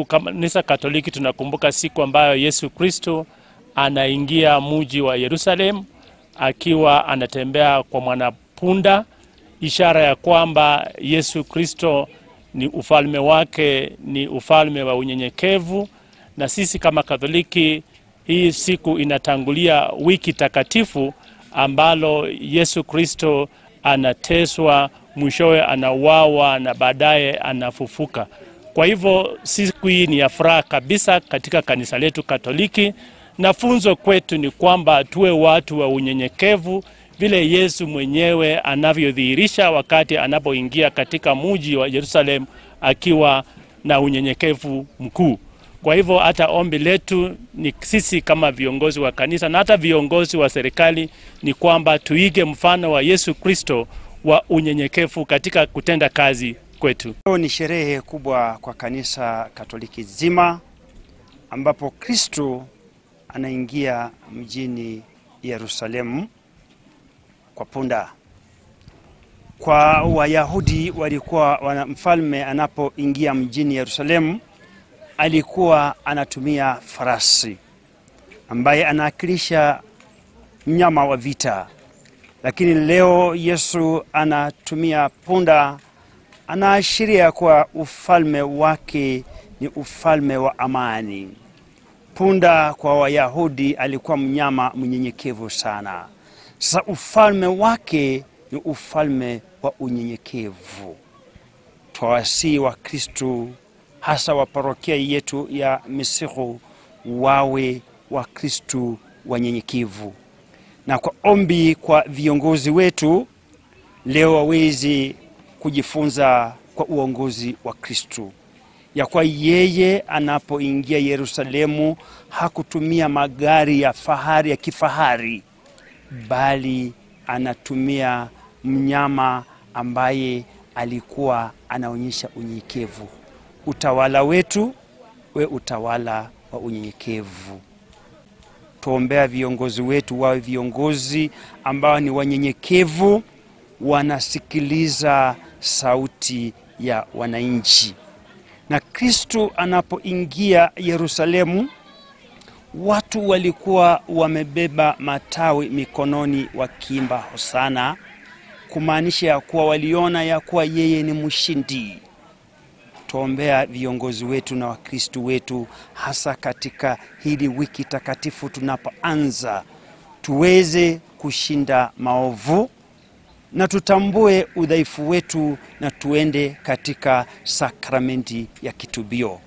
Kanisa Katoliki tunakumbuka siku ambayo Yesu Kristo anaingia mji wa Yerusalemu akiwa anatembea kwa mwanapunda, ishara ya kwamba Yesu Kristo ni ufalme wake ni ufalme wa unyenyekevu. Na sisi kama Katoliki hii siku inatangulia wiki takatifu ambalo Yesu Kristo anateswa, mwishowe anauawa na baadaye anafufuka. Kwa hivyo siku hii ni ya furaha kabisa katika kanisa letu Katoliki, na funzo kwetu ni kwamba tuwe watu wa unyenyekevu vile Yesu mwenyewe anavyodhihirisha wakati anapoingia katika mji wa Yerusalemu akiwa na unyenyekevu mkuu. Kwa hivyo hata ombi letu ni sisi kama viongozi wa kanisa na hata viongozi wa serikali ni kwamba tuige mfano wa Yesu Kristo wa unyenyekevu katika kutenda kazi kwetu. Leo ni sherehe kubwa kwa kanisa Katoliki zima ambapo Kristo anaingia mjini Yerusalemu kwa punda. Kwa Wayahudi walikuwa mfalme anapoingia mjini Yerusalemu alikuwa anatumia farasi ambaye anawakilisha mnyama wa vita. Lakini leo Yesu anatumia punda, anaashiria kwa ufalme wake ni ufalme wa amani. Punda kwa Wayahudi alikuwa mnyama mnyenyekevu sana. Sasa ufalme wake ni ufalme wa unyenyekevu. Twawasihi wa Kristo hasa wa parokia yetu ya Misihu wawe wa Kristo wanyenyekevu. Na kwa ombi kwa viongozi wetu leo wawezi kujifunza kwa uongozi wa Kristo, ya kwa yeye anapoingia Yerusalemu hakutumia magari ya fahari ya kifahari, bali anatumia mnyama ambaye alikuwa anaonyesha unyenyekevu. Utawala wetu we utawala wa unyenyekevu. Tuombea viongozi wetu wawe viongozi ambao ni wanyenyekevu, wanasikiliza sauti ya wananchi. Na Kristo anapoingia Yerusalemu, watu walikuwa wamebeba matawi mikononi wakiimba hosana, kumaanisha ya kuwa waliona ya kuwa yeye ni mshindi. Tuombea viongozi wetu na Wakristo wetu hasa katika hili wiki takatifu tunapoanza, tuweze kushinda maovu na tutambue udhaifu wetu na tuende katika sakramenti ya kitubio.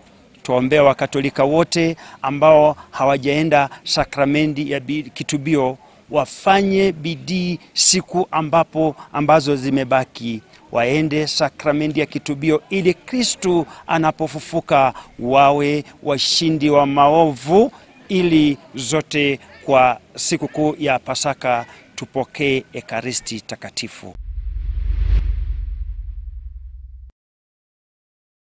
Tuombea Wakatolika wote ambao hawajaenda sakramenti ya kitubio wafanye bidii siku ambazo zimebaki, waende sakramenti ya kitubio ili Kristo anapofufuka wawe washindi wa maovu, ili zote kwa sikukuu ya Pasaka tupokee Ekaristi takatifu.